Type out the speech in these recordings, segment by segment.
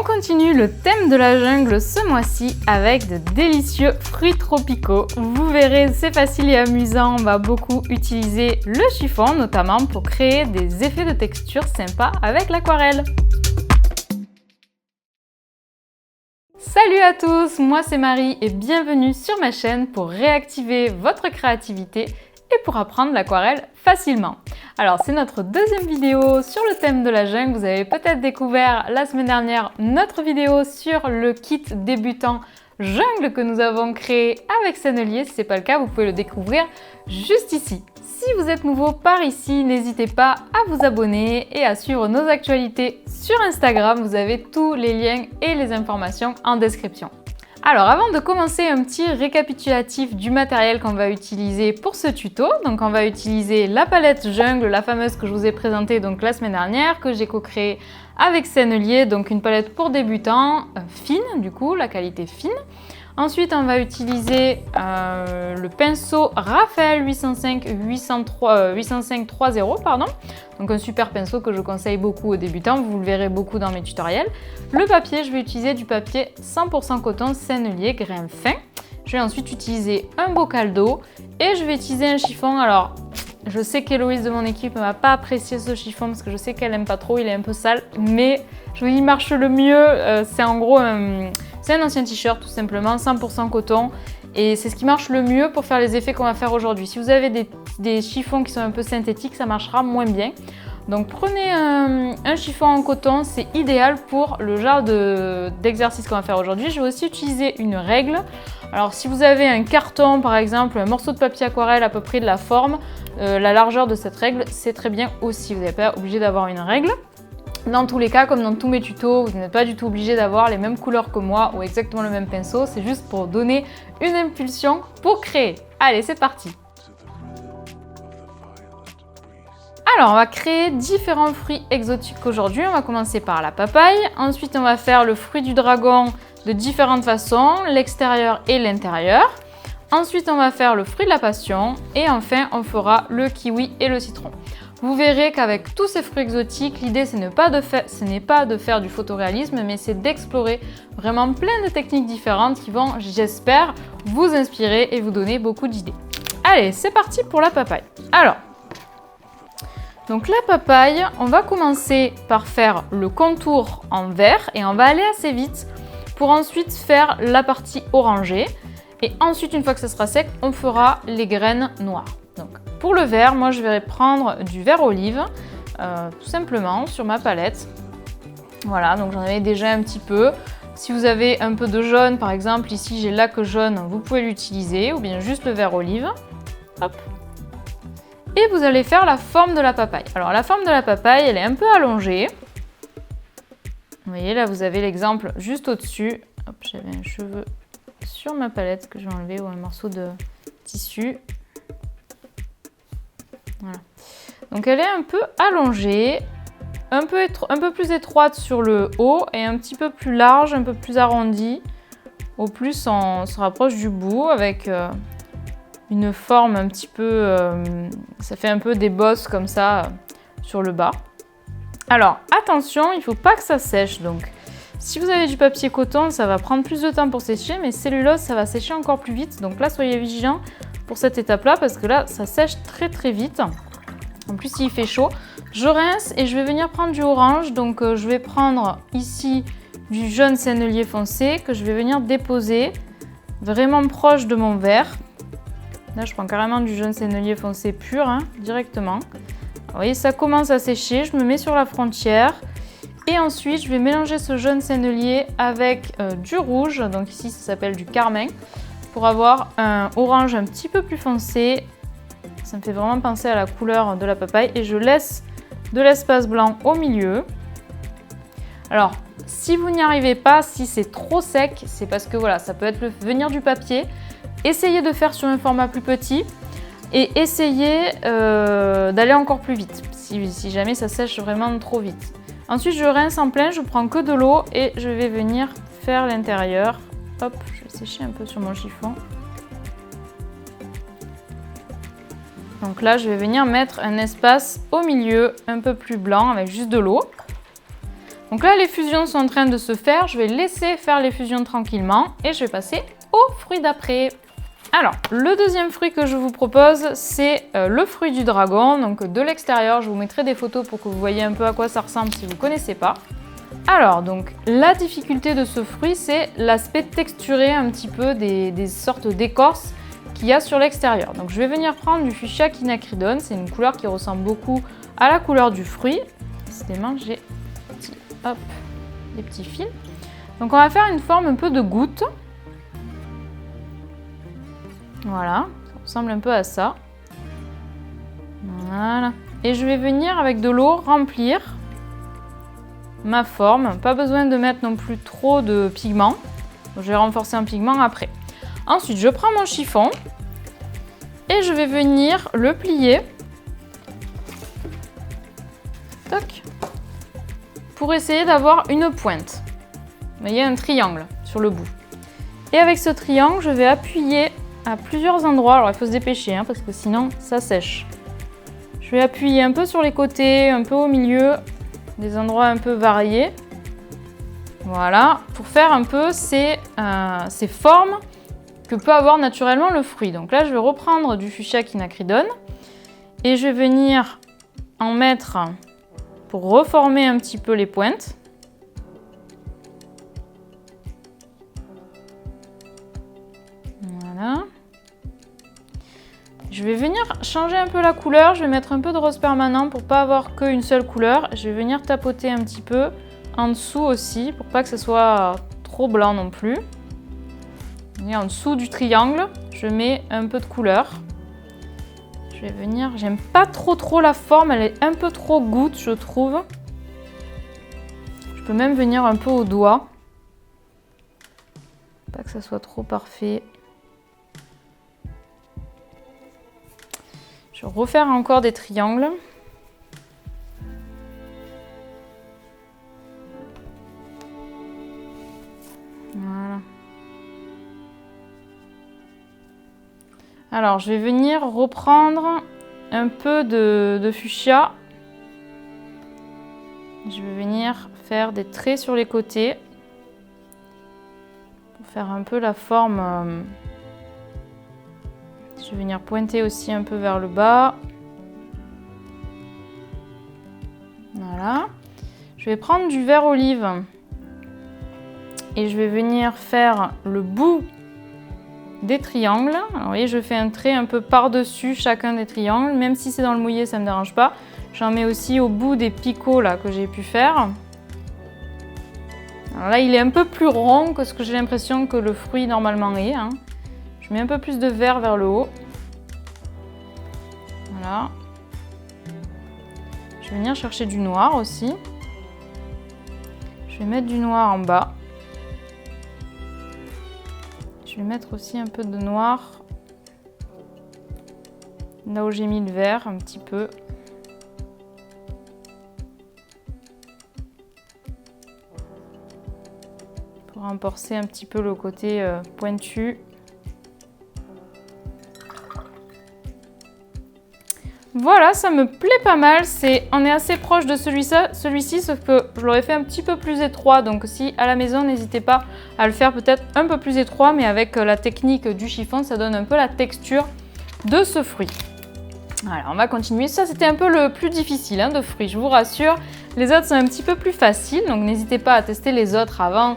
On continue le thème de la jungle ce mois-ci avec de délicieux fruits tropicaux. Vous verrez, c'est facile et amusant. On va beaucoup utiliser le chiffon, notamment pour créer des effets de texture sympas avec l'aquarelle. Salut à tous, moi c'est Marie et bienvenue sur ma chaîne pour réactiver votre créativité et pour apprendre l'aquarelle facilement. Alors c'est notre deuxième vidéo sur le thème de la jungle. Vous avez peut-être découvert la semaine dernière notre vidéo sur le kit débutant jungle que nous avons créé avec Sennelier. Si ce n'est pas le cas, vous pouvez le découvrir juste ici. Si vous êtes nouveau par ici, n'hésitez pas à vous abonner et à suivre nos actualités sur Instagram. Vous avez tous les liens et les informations en description. Alors avant de commencer, un petit récapitulatif du matériel qu'on va utiliser pour ce tuto. Donc on va utiliser la palette jungle, la fameuse que je vous ai présentée donc la semaine dernière, que j'ai co-créée avec Sennelier, donc une palette pour débutants, fine du coup, la qualité fine. Ensuite, on va utiliser le pinceau Raphaël 805-30, pardon. Donc un super pinceau que je conseille beaucoup aux débutants, vous le verrez beaucoup dans mes tutoriels. Le papier, je vais utiliser du papier 100% coton Sennelier, grain fin. Je vais ensuite utiliser un bocal d'eau et je vais utiliser un chiffon. Alors, je sais qu'Héloïse de mon équipe ne va pas apprécier ce chiffon parce que je sais qu'elle n'aime pas trop, il est un peu sale, mais il marche le mieux. C'est en gros c'est un ancien t-shirt tout simplement, 100% coton, et c'est ce qui marche le mieux pour faire les effets qu'on va faire aujourd'hui. Si vous avez des chiffons qui sont un peu synthétiques, ça marchera moins bien. Donc prenez un chiffon en coton, c'est idéal pour le genre d'exercice qu'on va faire aujourd'hui. Je vais aussi utiliser une règle. Alors si vous avez un carton par exemple, un morceau de papier aquarelle à peu près de la forme, la largeur de cette règle, c'est très bien aussi. Vous n'êtes pas obligé d'avoir une règle. Dans tous les cas, comme dans tous mes tutos, vous n'êtes pas du tout obligé d'avoir les mêmes couleurs que moi ou exactement le même pinceau. C'est juste pour donner une impulsion pour créer. Allez, c'est parti! Alors, on va créer différents fruits exotiques aujourd'hui. On va commencer par la papaye. Ensuite, on va faire le fruit du dragon de différentes façons, l'extérieur et l'intérieur. Ensuite, on va faire le fruit de la passion. Et enfin, on fera le kiwi et le citron. Vous verrez qu'avec tous ces fruits exotiques, l'idée ce n'est pas de faire du photoréalisme, mais c'est d'explorer vraiment plein de techniques différentes qui vont, j'espère, vous inspirer et vous donner beaucoup d'idées. Allez, c'est parti pour la papaye. Alors, donc la papaye, on va commencer par faire le contour en vert et on va aller assez vite pour ensuite faire la partie orangée. Et ensuite, une fois que ça sera sec, on fera les graines noires. Donc, pour le vert, moi je vais prendre du vert olive, tout simplement, sur ma palette. Voilà, donc j'en avais déjà un petit peu. Si vous avez un peu de jaune, par exemple, ici j'ai lac jaune, vous pouvez l'utiliser, ou bien juste le vert olive. Hop. Et vous allez faire la forme de la papaye. Alors la forme de la papaye, elle est un peu allongée. Vous voyez, là vous avez l'exemple juste au-dessus. Hop, j'avais un cheveu sur ma palette que je vais enlever, ou un morceau de tissu. Voilà. Donc elle est un peu allongée, un peu plus étroite sur le haut et un petit peu plus large, un peu plus arrondie. Au plus, on se rapproche du bout avec une forme un petit peu... ça fait un peu des bosses comme ça sur le bas. Alors, attention, il ne faut pas que ça sèche. Donc, si vous avez du papier coton, ça va prendre plus de temps pour sécher, mais cellulose, ça va sécher encore plus vite. Donc là, soyez vigilants pour cette étape-là, parce que là, ça sèche très très vite. En plus, il fait chaud. Je rince et je vais venir prendre du orange. Donc, je vais prendre ici du jaune Sennelier foncé que je vais venir déposer vraiment proche de mon vert. Là, je prends carrément du jaune Sennelier foncé pur, hein, directement. Vous voyez, ça commence à sécher. Je me mets sur la frontière. Et ensuite, je vais mélanger ce jaune Sennelier avec du rouge. Donc ici, ça s'appelle du carmin. Pour avoir un orange un petit peu plus foncé. Ça me fait vraiment penser à la couleur de la papaye. Et je laisse de l'espace blanc au milieu. Alors, si vous n'y arrivez pas, si c'est trop sec, c'est parce que voilà, ça peut être venir du papier. Essayez de faire sur un format plus petit. Et essayez d'aller encore plus vite, si jamais ça sèche vraiment trop vite. Ensuite, je rince en plein, je prends que de l'eau et je vais venir faire l'intérieur. Hop, je vais sécher un peu sur mon chiffon. Donc là, je vais venir mettre un espace au milieu, un peu plus blanc, avec juste de l'eau. Donc là, les fusions sont en train de se faire. Je vais laisser faire les fusions tranquillement et je vais passer au fruit d'après. Alors, le deuxième fruit que je vous propose, c'est le fruit du dragon. Donc de l'extérieur, je vous mettrai des photos pour que vous voyez un peu à quoi ça ressemble si vous ne connaissez pas. Alors, donc, la difficulté de ce fruit, c'est l'aspect texturé un petit peu des sortes d'écorces qu'il y a sur l'extérieur. Donc, je vais venir prendre du fuchsia quinacridone. C'est une couleur qui ressemble beaucoup à la couleur du fruit. Décidément, j'ai des petits fils. Donc, on va faire une forme un peu de goutte. Voilà, ça ressemble un peu à ça. Voilà. Et je vais venir avec de l'eau remplir ma forme. Pas besoin de mettre non plus trop de pigment. Je vais renforcer un pigment après. Ensuite, je prends mon chiffon et je vais venir le plier. Toc. Pour essayer d'avoir une pointe. Vous voyez, un triangle sur le bout. Et avec ce triangle, je vais appuyer à plusieurs endroits. Alors, il faut se dépêcher parce que sinon, ça sèche. Je vais appuyer un peu sur les côtés, un peu au milieu, des endroits un peu variés. Voilà, pour faire un peu ces formes que peut avoir naturellement le fruit. Donc là, je vais reprendre du fuchsia quinacridone et je vais venir en mettre pour reformer un petit peu les pointes. Voilà. Je vais venir changer un peu la couleur. Je vais mettre un peu de rose permanent pour ne pas avoir qu'une seule couleur. Je vais venir tapoter un petit peu en dessous aussi pour pas que ce soit trop blanc non plus. Et en dessous du triangle, je mets un peu de couleur. Je vais venir, j'aime pas trop la forme, elle est un peu trop goutte, je trouve. Je peux même venir un peu au doigt. Pas que ça soit trop parfait. Je vais refaire encore des triangles. Voilà. Alors, je vais venir reprendre un peu de fuchsia. Je vais venir faire des traits sur les côtés pour faire un peu la forme. Je vais venir pointer aussi un peu vers le bas. Voilà. Je vais prendre du vert olive et je vais venir faire le bout des triangles. Alors, vous voyez, je fais un trait un peu par-dessus chacun des triangles. Même si c'est dans le mouillé, ça ne me dérange pas. J'en mets aussi au bout des picots là, que j'ai pu faire. Alors là, il est un peu plus rond que ce que j'ai l'impression que le fruit normalement est. Je mets un peu plus de vert vers le haut. Voilà. Je vais venir chercher du noir aussi. Je vais mettre du noir en bas. Je vais mettre aussi un peu de noir là où j'ai mis le vert un petit peu. Pour renforcer un petit peu le côté pointu. Voilà, ça me plaît pas mal. On est assez proche de celui-ci, sauf que je l'aurais fait un petit peu plus étroit. Donc si à la maison, n'hésitez pas à le faire peut-être un peu plus étroit, mais avec la technique du chiffon, ça donne un peu la texture de ce fruit. Alors, on va continuer. Ça, c'était un peu le plus difficile de fruits, je vous rassure. Les autres sont un petit peu plus faciles, donc n'hésitez pas à tester les autres avant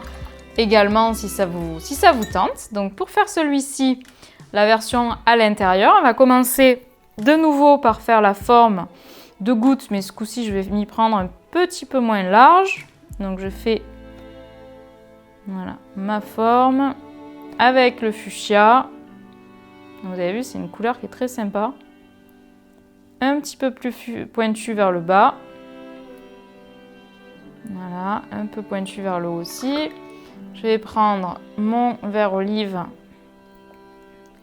également si ça vous tente. Donc pour faire celui-ci, la version à l'intérieur, on va commencer de nouveau par faire la forme de goutte, mais ce coup-ci, je vais m'y prendre un petit peu moins large. Donc je fais voilà, ma forme avec le fuchsia. Vous avez vu, c'est une couleur qui est très sympa. Un petit peu plus pointu vers le bas. Voilà, un peu pointu vers le haut aussi. Je vais prendre mon vert olive.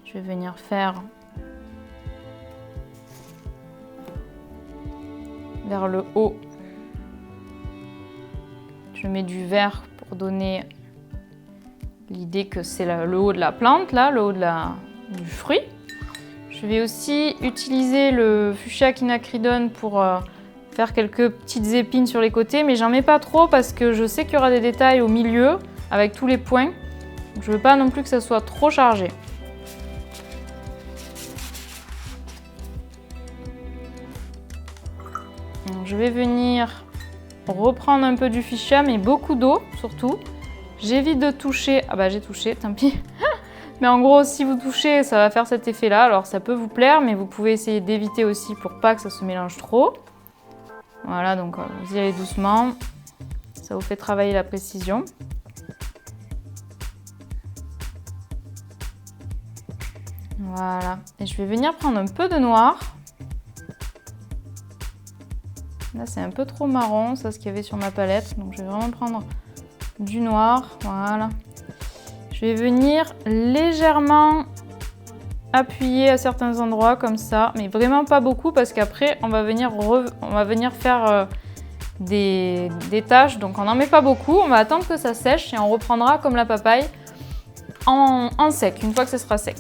Je vais venir faire vers le haut. Je mets du vert pour donner l'idée que c'est le haut de la plante, là, le haut du fruit. Je vais aussi utiliser le fuchsia quinacridone pour faire quelques petites épines sur les côtés, mais j'en mets pas trop parce que je sais qu'il y aura des détails au milieu avec tous les points. Donc, je veux pas non plus que ça soit trop chargé. Donc, je vais venir reprendre un peu du fuchsia, mais beaucoup d'eau surtout. J'évite de toucher. Ah bah j'ai touché, tant pis. Mais en gros, si vous touchez, ça va faire cet effet-là. Alors ça peut vous plaire, mais vous pouvez essayer d'éviter aussi pour pas que ça se mélange trop. Voilà, donc vous y allez doucement. Ça vous fait travailler la précision. Voilà. Et je vais venir prendre un peu de noir. Là, c'est un peu trop marron, ça, ce qu'il y avait sur ma palette. Donc, je vais vraiment prendre du noir. Voilà. Je vais venir légèrement appuyer à certains endroits comme ça, mais vraiment pas beaucoup parce qu'après, on va venir faire des taches. Donc, on n'en met pas beaucoup. On va attendre que ça sèche et on reprendra comme la papaye en sec, une fois que ça sera sec.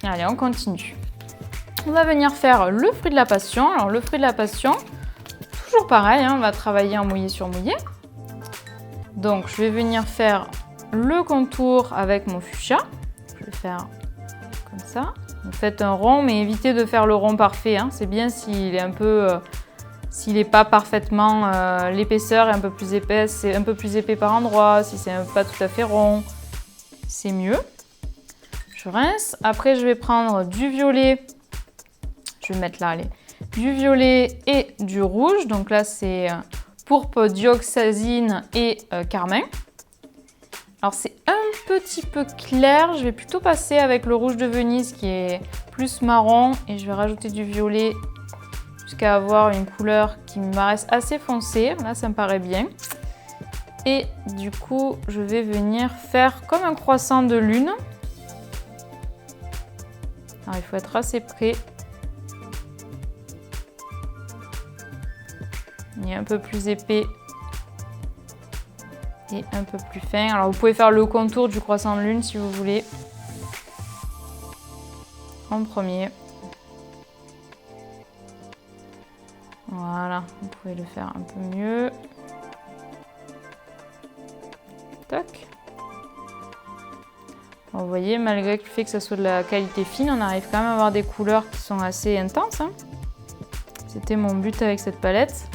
Allez, on continue. On va venir faire le fruit de la passion. Alors, le fruit de la passion, toujours pareil, hein, on va travailler en mouillé sur mouillé. Donc, je vais venir faire le contour avec mon fuchsia. Je vais faire comme ça. Vous faites un rond, mais évitez de faire le rond parfait. Hein. C'est bien s'il est un peu, s'il n'est pas parfaitement, l'épaisseur est un peu plus épaisse, c'est un peu plus épais par endroit. Si c'est pas tout à fait rond, c'est mieux. Je rince. Après, je vais prendre du violet. Je vais mettre là, allez. Du violet et du rouge. Donc là, c'est pourpre, dioxazine et carmin. Alors, c'est un petit peu clair. Je vais plutôt passer avec le rouge de Venise qui est plus marron. Et je vais rajouter du violet jusqu'à avoir une couleur qui me paraisse assez foncée. Là, ça me paraît bien. Et du coup, je vais venir faire comme un croissant de lune. Alors, il faut être assez près. Il est un peu plus épais et un peu plus fin. Alors, vous pouvez faire le contour du croissant de lune si vous voulez. En premier. Voilà, vous pouvez le faire un peu mieux. Tac. Vous voyez, malgré le fait que ça soit de la qualité fine, on arrive quand même à avoir des couleurs qui sont assez intenses. Hein. C'était mon but avec cette palette.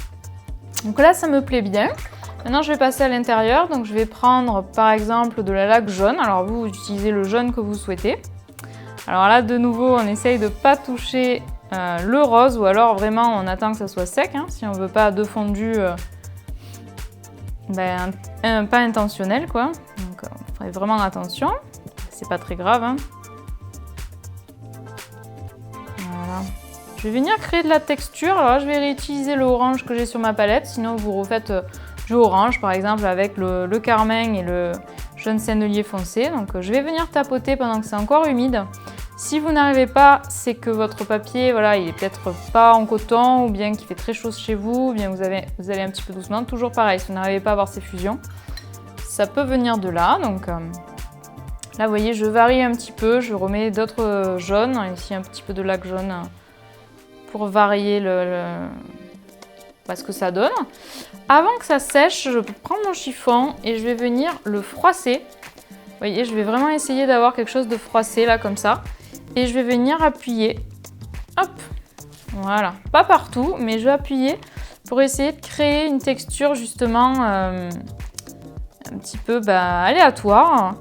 Donc là, ça me plaît bien. Maintenant, je vais passer à l'intérieur. Donc, je vais prendre, par exemple, de la laque jaune. Alors, vous utilisez le jaune que vous souhaitez. Alors là, de nouveau, on essaye de ne pas toucher le rose. Ou alors, vraiment, on attend que ça soit sec. Hein, si on ne veut pas de fondu pas intentionnel, quoi. Donc, on ferait vraiment attention. C'est pas très grave. Hein. Voilà. Je vais venir créer de la texture. Alors là, je vais réutiliser le orange que j'ai sur ma palette. Sinon, vous refaites du orange, par exemple, avec le carmin et le jaune sennelier foncé. Donc, je vais venir tapoter pendant que c'est encore humide. Si vous n'arrivez pas, c'est que votre papier, voilà, il est peut-être pas en coton ou bien qu'il fait très chaud chez vous, ou bien vous allez un petit peu doucement. Toujours pareil, si vous n'arrivez pas à avoir ces fusions, ça peut venir de là. Donc, là, vous voyez, je varie un petit peu. Je remets d'autres jaunes. Ici, un petit peu de laque jaune pour varier ce que ça donne. Avant que ça sèche, je peux prendre mon chiffon et je vais venir le froisser. Vous voyez, je vais vraiment essayer d'avoir quelque chose de froissé, là, comme ça. Et je vais venir appuyer. Hop! Voilà. Pas partout, mais je vais appuyer pour essayer de créer une texture, justement, un petit peu aléatoire.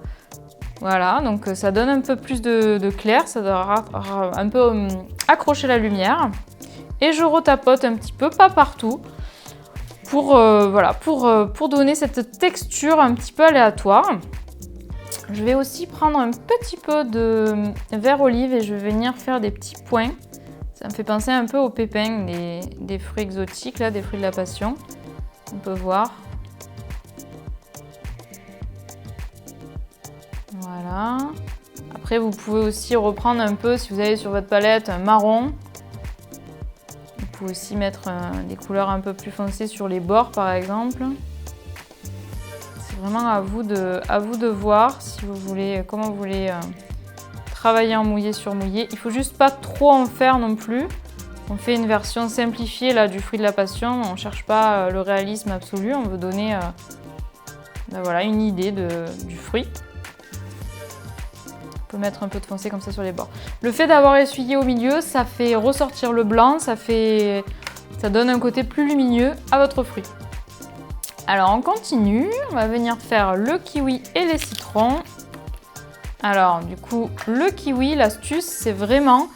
Voilà, donc ça donne un peu plus de clair, ça doit un peu accrocher la lumière. Et je retapote un petit peu, pas partout, pour donner cette texture un petit peu aléatoire. Je vais aussi prendre un petit peu de vert olive et je vais venir faire des petits points. Ça me fait penser un peu aux pépins des fruits exotiques, là, des fruits de la passion. On peut voir. Voilà. Après, vous pouvez aussi reprendre un peu, si vous avez sur votre palette un marron. Vous pouvez aussi mettre des couleurs un peu plus foncées sur les bords, par exemple. C'est vraiment à vous de voir si vous voulez, comment vous voulez travailler en mouillé sur mouillé. Il ne faut juste pas trop en faire non plus. On fait une version simplifiée là, du fruit de la passion. On ne cherche pas le réalisme absolu, on veut donner ben voilà, une idée du fruit. On peut mettre un peu de foncé comme ça sur les bords. Le fait d'avoir essuyé au milieu, ça fait ressortir le blanc, ça donne un côté plus lumineux à votre fruit. Alors on continue, on va venir faire le kiwi et les citrons. Alors du coup, le kiwi, l'astuce, c'est vraiment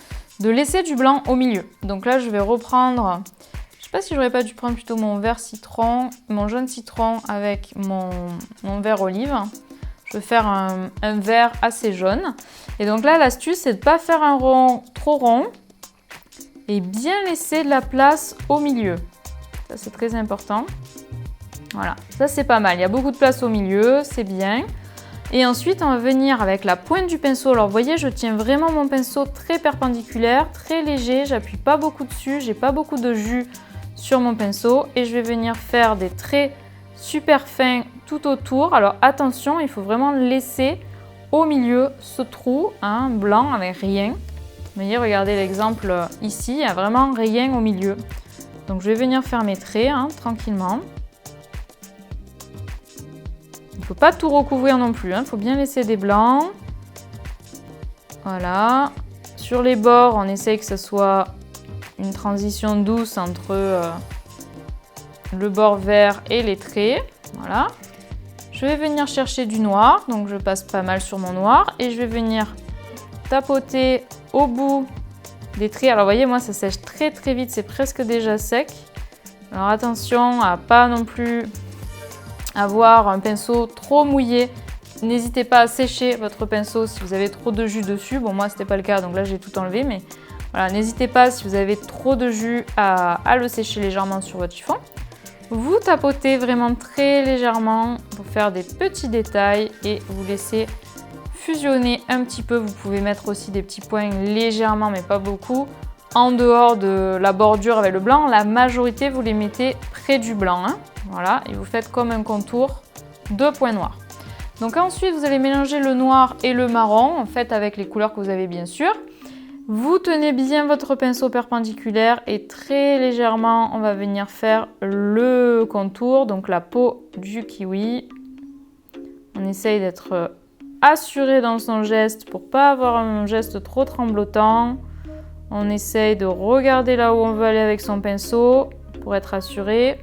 de laisser du blanc au milieu. Donc là, je vais reprendre, je sais pas si j'aurais pas dû prendre plutôt mon vert citron, mon jaune citron avec mon vert olive. Je vais faire un vert assez jaune. Et donc là, l'astuce, c'est de ne pas faire un rond trop rond et bien laisser de la place au milieu. Ça, c'est très important. Voilà, ça, c'est pas mal. Il y a beaucoup de place au milieu, c'est bien. Et ensuite, on va venir avec la pointe du pinceau. Alors, vous voyez, je tiens vraiment mon pinceau très perpendiculaire, très léger. J'appuie pas beaucoup dessus, j'ai pas beaucoup de jus sur mon pinceau. Et je vais venir faire des traits super fins tout autour. Alors attention, il faut vraiment laisser au milieu ce trou blanc avec rien. Vous voyez, regardez l'exemple ici, il n'y a vraiment rien au milieu. Donc je vais venir faire mes traits tranquillement. Il ne faut pas tout recouvrir non plus, il faut bien laisser des blancs. Voilà. Sur les bords, on essaye que ce soit une transition douce entre le bord vert et les traits. Voilà. Je vais venir chercher du noir, donc je passe pas mal sur mon noir et je vais venir tapoter au bout des traits. Alors vous voyez, moi ça sèche très très vite, c'est presque déjà sec. Alors attention à pas non plus avoir un pinceau trop mouillé. N'hésitez pas à sécher votre pinceau si vous avez trop de jus dessus. Bon, moi c'était pas le cas, donc là j'ai tout enlevé, mais voilà, n'hésitez pas si vous avez trop de jus à le sécher légèrement sur votre chiffon. Vous tapotez vraiment très légèrement pour faire des petits détails et vous laissez fusionner un petit peu. Vous pouvez mettre aussi des petits points légèrement, mais pas beaucoup, en dehors de la bordure avec le blanc. La majorité, vous les mettez près du blanc. Voilà, et vous faites comme un contour de points noirs. Donc ensuite, vous allez mélanger le noir et le marron, en fait avec les couleurs que vous avez bien sûr. Vous tenez bien votre pinceau perpendiculaire et très légèrement, on va venir faire le contour, donc la peau du kiwi. On essaye d'être assuré dans son geste pour pas avoir un geste trop tremblotant. On essaye de regarder là où on veut aller avec son pinceau pour être assuré.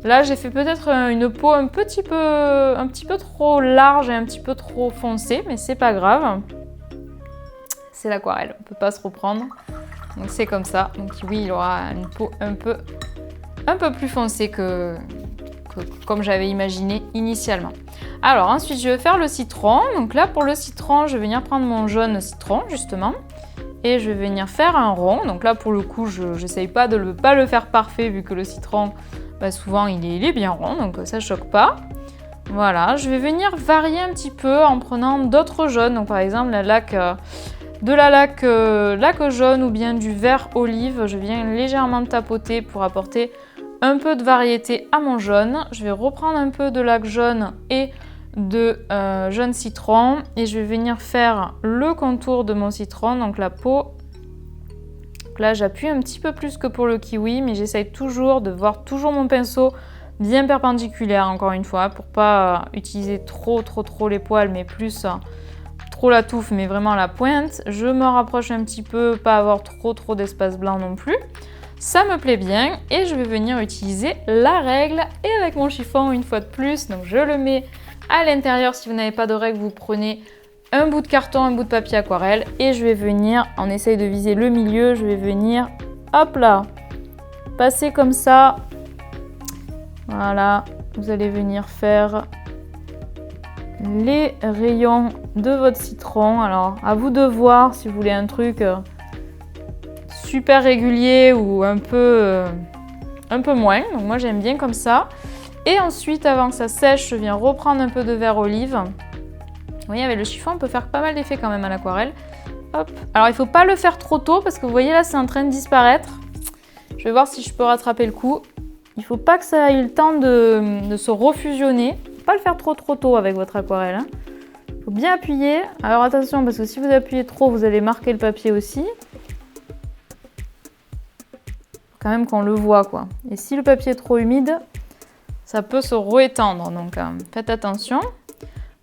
Là, j'ai fait peut-être une peau un petit peu trop large et un petit peu trop foncée, mais c'est pas grave. C'est l'aquarelle, on ne peut pas se reprendre. Donc c'est comme ça. Donc oui, il aura une peau un peu plus foncée que comme j'avais imaginé initialement. Alors ensuite, je vais faire le citron. Donc là, pour le citron, je vais venir prendre mon jaune citron, justement. Et je vais venir faire un rond. Donc là, pour le coup, je n'essaye pas de pas le faire parfait, vu que le citron, souvent, il est bien rond. Donc ça ne choque pas. Voilà, je vais venir varier un petit peu en prenant d'autres jaunes. Donc par exemple, la laque jaune ou bien du vert olive. Je viens légèrement tapoter pour apporter un peu de variété à mon jaune. Je vais reprendre un peu de laque jaune et de jaune citron et je vais venir faire le contour de mon citron, donc la peau. Donc là, j'appuie un petit peu plus que pour le kiwi, mais j'essaye toujours de voir toujours mon pinceau bien perpendiculaire, encore une fois, pour pas utiliser trop les poils, mais plus trop la touffe, mais vraiment la pointe. Je me rapproche un petit peu, pas avoir trop d'espace blanc non plus. Ça me plaît bien et je vais venir utiliser la règle et avec mon chiffon une fois de plus. Donc je le mets à l'intérieur. Si vous n'avez pas de règle, vous prenez un bout de carton, un bout de papier aquarelle et je vais venir, on essaye de viser le milieu, je vais venir, hop là, passer comme ça. Voilà, vous allez venir faire les rayons de votre citron. Alors à vous de voir si vous voulez un truc super régulier ou un peu moins. Donc moi j'aime bien comme ça. Et ensuite, avant que ça sèche, je viens reprendre un peu de vert olive. Vous voyez, avec le chiffon, on peut faire pas mal d'effets quand même à l'aquarelle. Hop. Alors il ne faut pas le faire trop tôt parce que vous voyez là, c'est en train de disparaître. Je vais voir si je peux rattraper le coup. Il ne faut pas que ça ait le temps de se refusionner. Il ne faut pas le faire trop tôt avec votre aquarelle. Il faut bien appuyer. Alors attention, parce que si vous appuyez trop, vous allez marquer le papier aussi. quand même qu'on le voit, quoi. Et si le papier est trop humide, ça peut se réétendre, donc faites attention.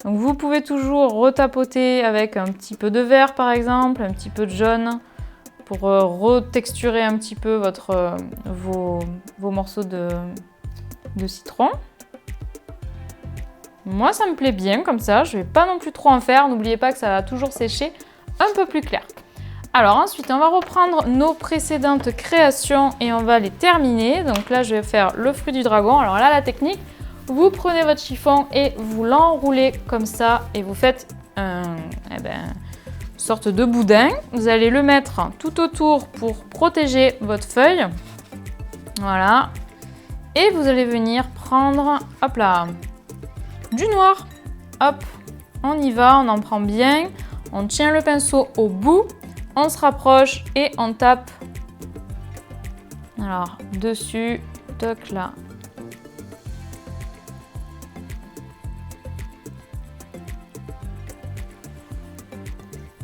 Donc vous pouvez toujours retapoter avec un petit peu de vert par exemple, un petit peu de jaune pour retexturer un petit peu vos morceaux de citron. Moi ça me plaît bien comme ça, je ne vais pas non plus trop en faire, n'oubliez pas que ça va toujours sécher un peu plus clair. Alors ensuite on va reprendre nos précédentes créations et on va les terminer. Donc là je vais faire le fruit du dragon. Alors là la technique, vous prenez votre chiffon et vous l'enroulez comme ça et vous faites une sorte de boudin. Vous allez le mettre tout autour pour protéger votre feuille. Voilà. Et vous allez venir prendre, hop là, du noir. Hop, on y va, on en prend bien. On tient le pinceau au bout, on se rapproche et on tape. Alors, dessus, toc là.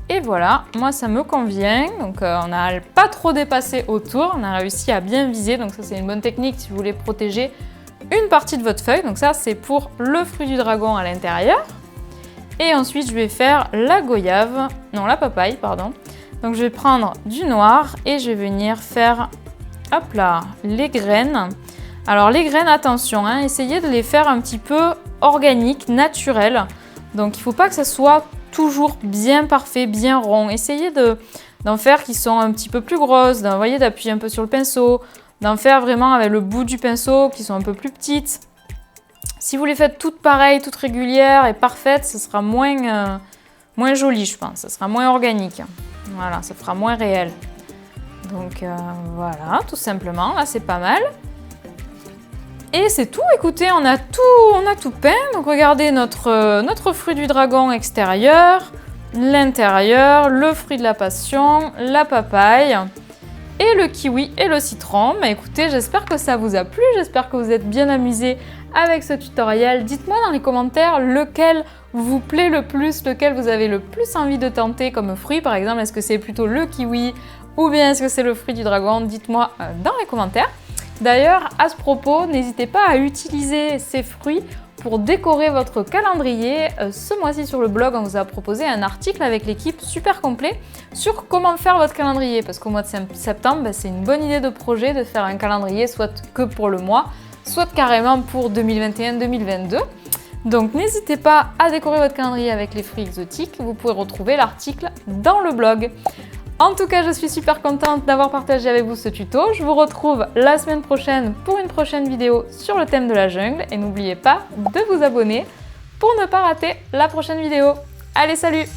Et voilà, moi ça me convient. Donc on n'a pas trop dépassé autour, on a réussi à bien viser. Donc ça c'est une bonne technique si vous voulez protéger une partie de votre feuille. Donc ça c'est pour le fruit du dragon à l'intérieur. Et ensuite je vais faire la goyave, non la papaye pardon. Donc je vais prendre du noir et je vais venir faire, hop là, les graines. Alors les graines, attention, hein, essayez de les faire un petit peu organiques, naturelles. Donc il ne faut pas que ça soit toujours bien parfait, bien rond. Essayez d'en faire qui sont un petit peu plus grosses, d'appuyer un peu sur le pinceau, d'en faire vraiment avec le bout du pinceau qui sont un peu plus petites. Si vous les faites toutes pareilles, toutes régulières et parfaites, ce sera moins joli, je pense. Ça sera moins organique. Voilà, ça fera moins réel. Donc voilà, tout simplement. Là, c'est pas mal. Et c'est tout, écoutez, on a tout peint. Donc regardez notre fruit du dragon extérieur, l'intérieur, le fruit de la passion, la papaye et le kiwi et le citron. Mais écoutez, j'espère que ça vous a plu, j'espère que vous êtes bien amusés avec ce tutoriel. Dites-moi dans les commentaires lequel vous plaît le plus, lequel vous avez le plus envie de tenter comme fruit. Par exemple, est-ce que c'est plutôt le kiwi ou bien est-ce que c'est le fruit du dragon? Dites-moi dans les commentaires. D'ailleurs, à ce propos, n'hésitez pas à utiliser ces fruits pour décorer votre calendrier. Ce mois-ci sur le blog, on vous a proposé un article avec l'équipe super complet sur comment faire votre calendrier. Parce qu'au mois de septembre, c'est une bonne idée de projet de faire un calendrier, soit que pour le mois, soit carrément pour 2021-2022. Donc n'hésitez pas à décorer votre calendrier avec les fruits exotiques. Vous pouvez retrouver l'article dans le blog. En tout cas, je suis super contente d'avoir partagé avec vous ce tuto. Je vous retrouve la semaine prochaine pour une prochaine vidéo sur le thème de la jungle. Et n'oubliez pas de vous abonner pour ne pas rater la prochaine vidéo. Allez, salut!